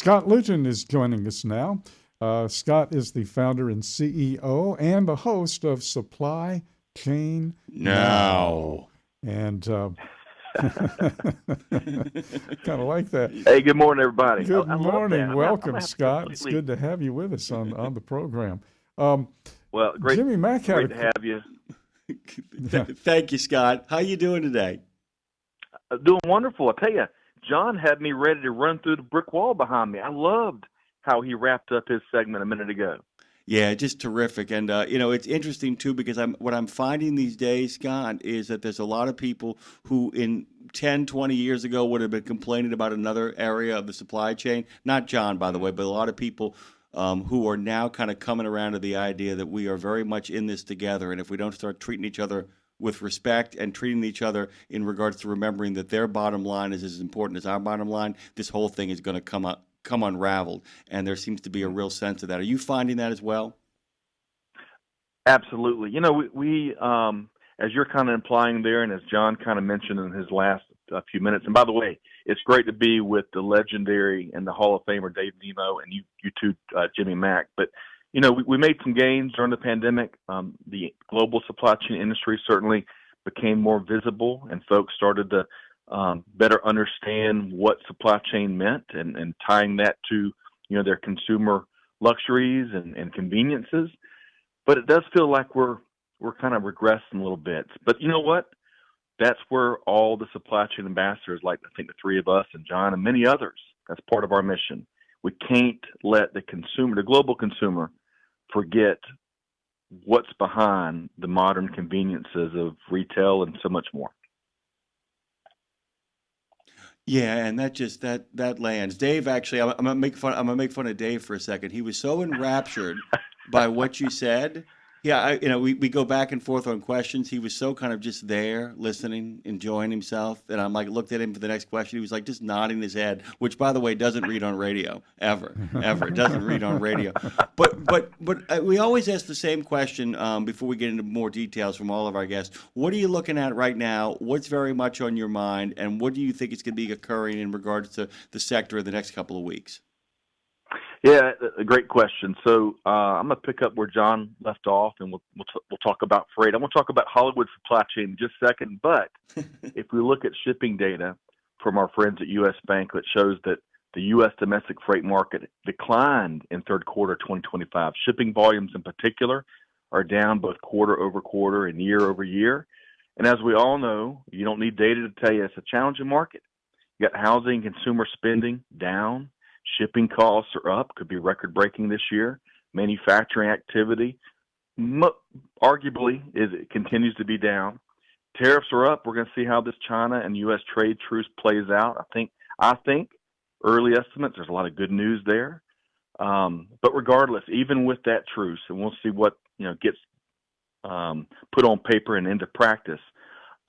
Scott Luton is joining us now. Scott is the founder and CEO and the host of Supply Chain Now. No. And kind of like that. Hey, good morning, everybody. Good I love morning. that. Welcome, I'm Scott. It's completely... good to have you with us on the program. Well, great, Jimmy Mack had great to have you. Thank you, Scott. How you doing today? Doing wonderful. I tell you, John had me ready to run through the brick wall behind me. I loved how he wrapped up his segment a minute ago. Yeah, just terrific. And, it's interesting, too, because what I'm finding these days, Scott, is that there's a lot of people who in 10, 20 years ago would have been complaining about another area of the supply chain. Not John, by the way, but a lot of people who are now kind of coming around to the idea that we are very much in this together. And if we don't start treating each other with respect and treating each other in regards to remembering that their bottom line is as important as our bottom line, this whole thing is going to come unraveled. And there seems to be a real sense of that. Are you finding that as well? Absolutely. We as you're kind of implying there, and as John kind of mentioned in his last few minutes, and by the way, it's great to be with the legendary and the Hall of Famer Dave Nemo and you too, Jimmy Mack. But we made some gains during the pandemic. The global supply chain industry certainly became more visible, and folks started to better understand what supply chain meant and tying that to their consumer luxuries and conveniences. But it does feel like we're kind of regressing a little bit. But you know what? That's where all the supply chain ambassadors, like I think the three of us and John and many others, that's part of our mission. We can't let the global consumer, forget what's behind the modern conveniences of retail and so much more. Yeah, and that lands. Dave, actually, I'm gonna make fun of Dave for a second. He was so enraptured by what you said. Yeah, we go back and forth on questions. He was so kind of just there, listening, enjoying himself. And I'm like, looked at him for the next question. He was like just nodding his head, which, by the way, doesn't read on radio ever. It doesn't read on radio. But we always ask the same question before we get into more details from all of our guests. What are you looking at right now? What's very much on your mind? And what do you think is going to be occurring in regards to the sector in the next couple of weeks? Yeah, a great question. So I'm going to pick up where John left off, and we'll talk about freight. I'm going to talk about Hollywood supply chain in just a second. But if we look at shipping data from our friends at U.S. Bank, it shows that the U.S. domestic freight market declined in third quarter 2025. Shipping volumes in particular are down both quarter over quarter and year over year. And as we all know, you don't need data to tell you it's a challenging market. You got housing, consumer spending down. Shipping costs are up, could be record-breaking this year. Manufacturing activity, arguably, it continues to be down. Tariffs are up. We're going to see how this China and U.S. trade truce plays out. I think early estimates, there's a lot of good news there. But regardless, even with that truce, and we'll see what gets put on paper and into practice,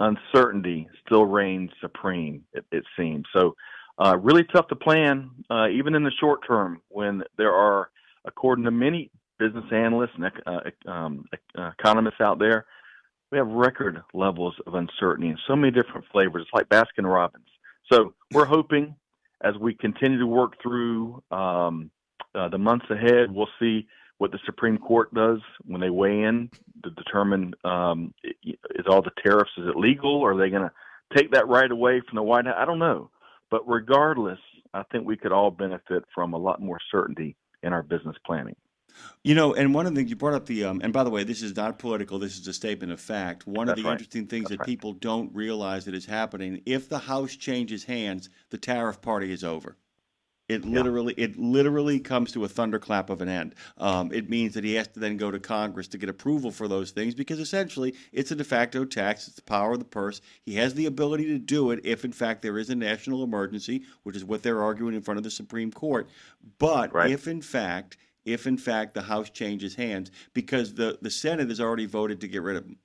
uncertainty still reigns supreme, it seems. So really tough to plan, even in the short term, when there are, according to many business analysts and economists out there, we have record levels of uncertainty in so many different flavors. It's like Baskin-Robbins. So we're hoping as we continue to work through the months ahead, we'll see what the Supreme Court does when they weigh in to determine is all the tariffs, is it legal, or are they going to take that right away from the White House? I don't know. But regardless, I think we could all benefit from a lot more certainty in our business planning. And one of the things you brought up and by the way, this is not political, this is a statement of fact. One of the interesting things that people don't realize that is happening, if the House changes hands, the tariff party is over. It literally comes to a thunderclap of an end. It means that he has to then go to Congress to get approval for those things because essentially it's a de facto tax. It's the power of the purse. He has the ability to do it if, in fact, there is a national emergency, which is what they're arguing in front of the Supreme Court. But if, in fact, the House changes hands, because the Senate has already voted to get rid of him.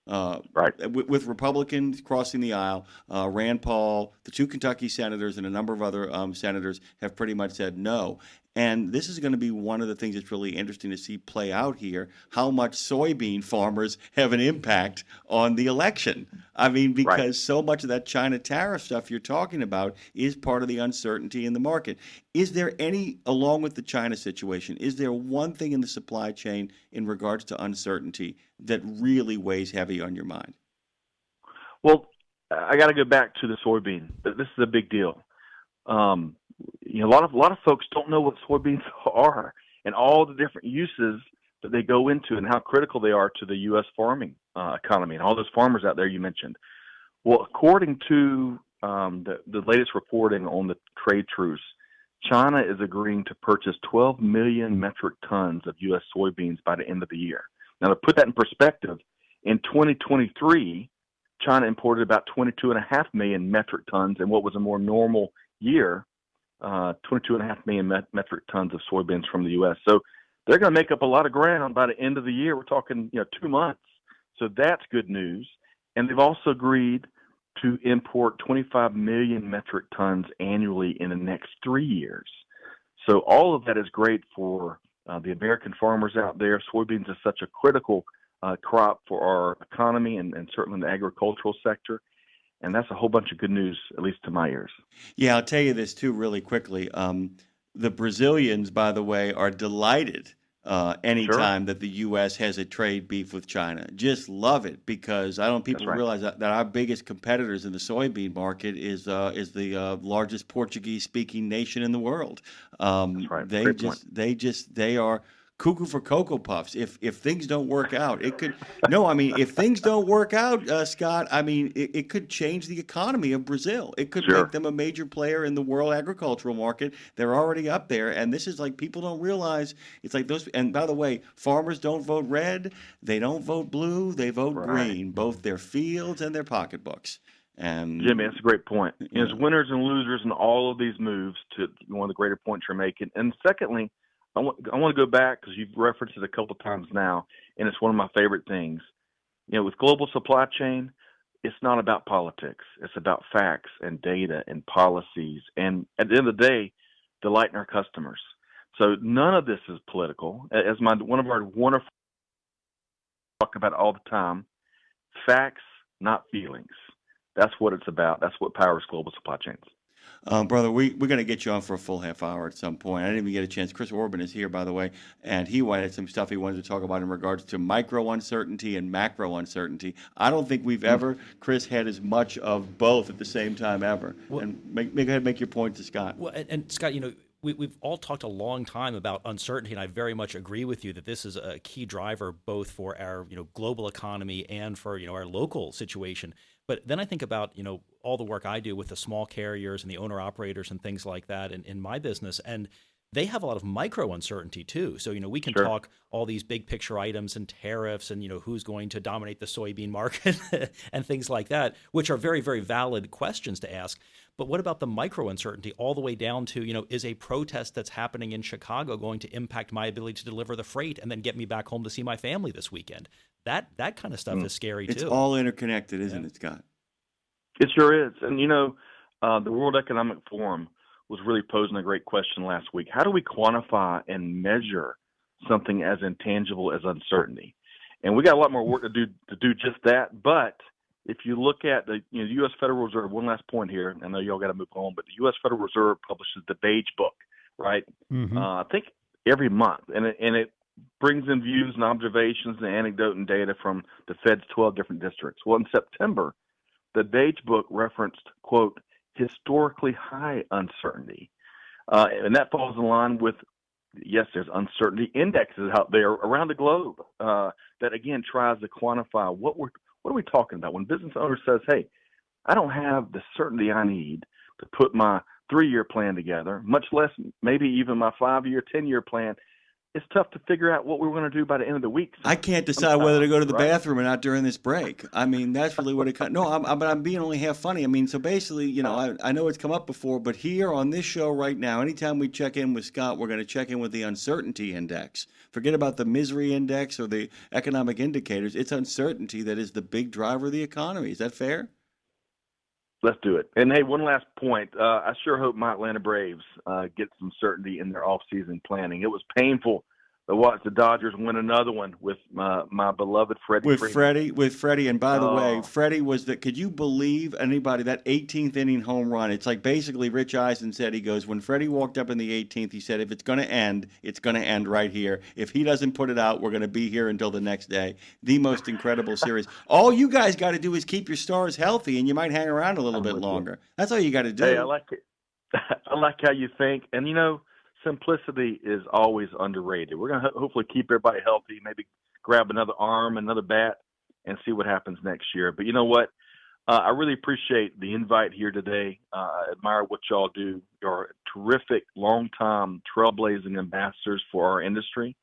With Republicans crossing the aisle, Rand Paul, the two Kentucky senators, and a number of other senators have pretty much said no. And this is going to be one of the things that's really interesting to see play out here, how much soybean farmers have an impact on the election. I mean, because so much of that China tariff stuff you're talking about is part of the uncertainty in the market. Is there any, along with the China situation, is there one thing in the supply chain in regards to uncertainty that really weighs heavy on your mind? Well, I got to go back to the soybean. This is a big deal. A lot of folks don't know what soybeans are and all the different uses that they go into and how critical they are to the U.S. farming economy and all those farmers out there you mentioned. Well, according to the latest reporting on the trade truce, China is agreeing to purchase 12 million metric tons of U.S. soybeans by the end of the year. Now, to put that in perspective, in 2023, China imported about 22.5 million metric tons in what was a more normal year, 22.5 million metric tons of soybeans from the U.S. So they're going to make up a lot of ground by the end of the year. We're talking, 2 months. So that's good news. And they've also agreed to import 25 million metric tons annually in the next 3 years. So all of that is great for the American farmers out there. Soybeans is such a critical crop for our economy and certainly in the agricultural sector. And that's a whole bunch of good news, at least to my ears. Yeah, I'll tell you this too really quickly. The Brazilians, by the way, are delighted anytime that the U.S. has a trade beef with China. Just love it because I don't think people realize that our biggest competitors in the soybean market is the largest Portuguese-speaking nation in the world. That's right. They are cuckoo for Cocoa Puffs. If things don't work out, it could. No, I mean, if things don't work out, Scott, I mean, it could change the economy of Brazil. It could make them a major player in the world agricultural market. They're already up there, and this is like people don't realize. It's like those. And by the way, farmers don't vote red. They don't vote blue. They vote green, both their fields and their pocketbooks. And Jimmy, that's a great point. There's winners and losers in all of these moves. To one of the greater points you're making, and secondly, I want to go back because you've referenced it a couple of times now, and it's one of my favorite things. With global supply chain, it's not about politics. It's about facts and data and policies, and at the end of the day, delighting our customers. So none of this is political. As one of our wonderful talk about all the time, facts, not feelings. That's what it's about. That's what powers global supply chains. Brother, we're going to get you on for a full half hour at some point. I didn't even get a chance. Chris Orban is here, by the way, and he wanted some stuff he wanted to talk about in regards to micro uncertainty and macro uncertainty. I don't think we've ever, Chris, had as much of both at the same time ever. Well, and go ahead and make your point to Scott. Well, and Scott, we've all talked a long time about uncertainty, and I very much agree with you that this is a key driver both for our global economy and for our local situation. But then I think about all the work I do with the small carriers and the owner operators and things like that in my business, and they have a lot of micro uncertainty too. So we can talk all these big picture items and tariffs and who's going to dominate the soybean market and things like that, which are very, very valid questions to ask. But what about the micro uncertainty all the way down to is a protest that's happening in Chicago going to impact my ability to deliver the freight and then get me back home to see my family this weekend? That kind of stuff is scary too. It's all interconnected, isn't it, Scott? It sure is. And the World Economic Forum was really posing a great question last week. How do we quantify and measure something as intangible as uncertainty? And we got a lot more work to do just that. But if you look at the U.S. Federal Reserve, one last point here. I know y'all got to move on, but the U.S. Federal Reserve publishes the Beige Book, right? Mm-hmm. I think every month, and it brings in views and observations and anecdote and data from the Fed's 12 different districts. Well, in September, the Beige Book referenced, quote, historically high uncertainty. And that falls in line with, yes, there's uncertainty indexes out there around the globe that, again, tries to quantify what are we talking about? When business owner says, hey, I don't have the certainty I need to put my 3-year plan together, much less maybe even my 5-year, 10-year plan, it's tough to figure out what we're going to do by the end of the week. I can't decide whether to go to the bathroom or not during this break. I mean, that's really what it comes. No, I'm being only half funny. I mean, so basically, I know it's come up before, but here on this show right now, anytime we check in with Scott, we're going to check in with the uncertainty index. Forget about the misery index or the economic indicators. It's uncertainty that is the big driver of the economy. Is that fair? Let's do it. And hey, one last point. I sure hope my Atlanta Braves get some certainty in their off-season planning. It was painful to watch the Dodgers win another one with my beloved Freddie Freeman. With Freddie, and by the way, Oh, Freddie was the. Could you believe anybody that 18th inning home run? It's like basically Rich Eisen said. He goes, when Freddie walked up in the 18th, he said, if it's going to end, it's going to end right here. If he doesn't put it out, we're going to be here until the next day. The most incredible series. All you guys got to do is keep your stars healthy, and you might hang around a little bit longer. That's all you got to do. hey, I like it. I like how you think, and simplicity is always underrated. We're going to hopefully keep everybody healthy, maybe grab another arm, another bat, and see what happens next year. But you know what? I really appreciate the invite here today. I admire what y'all do. You're terrific, long-time trailblazing ambassadors for our industry.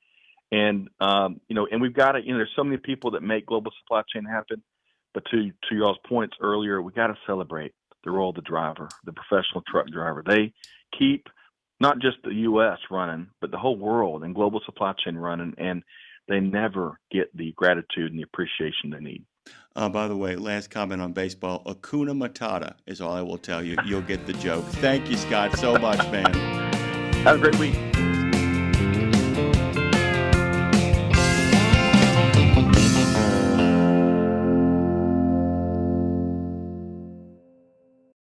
And, and we've got to, there's so many people that make global supply chain happen. But to y'all's points earlier, we got to celebrate the role of the driver, the professional truck driver. They keep not just the U.S. running, but the whole world and global supply chain running, and they never get the gratitude and the appreciation they need. By the way, last comment on baseball, Hakuna Matata is all I will tell you. You'll get the joke. Thank you, Scott, so much, man. Have a great week.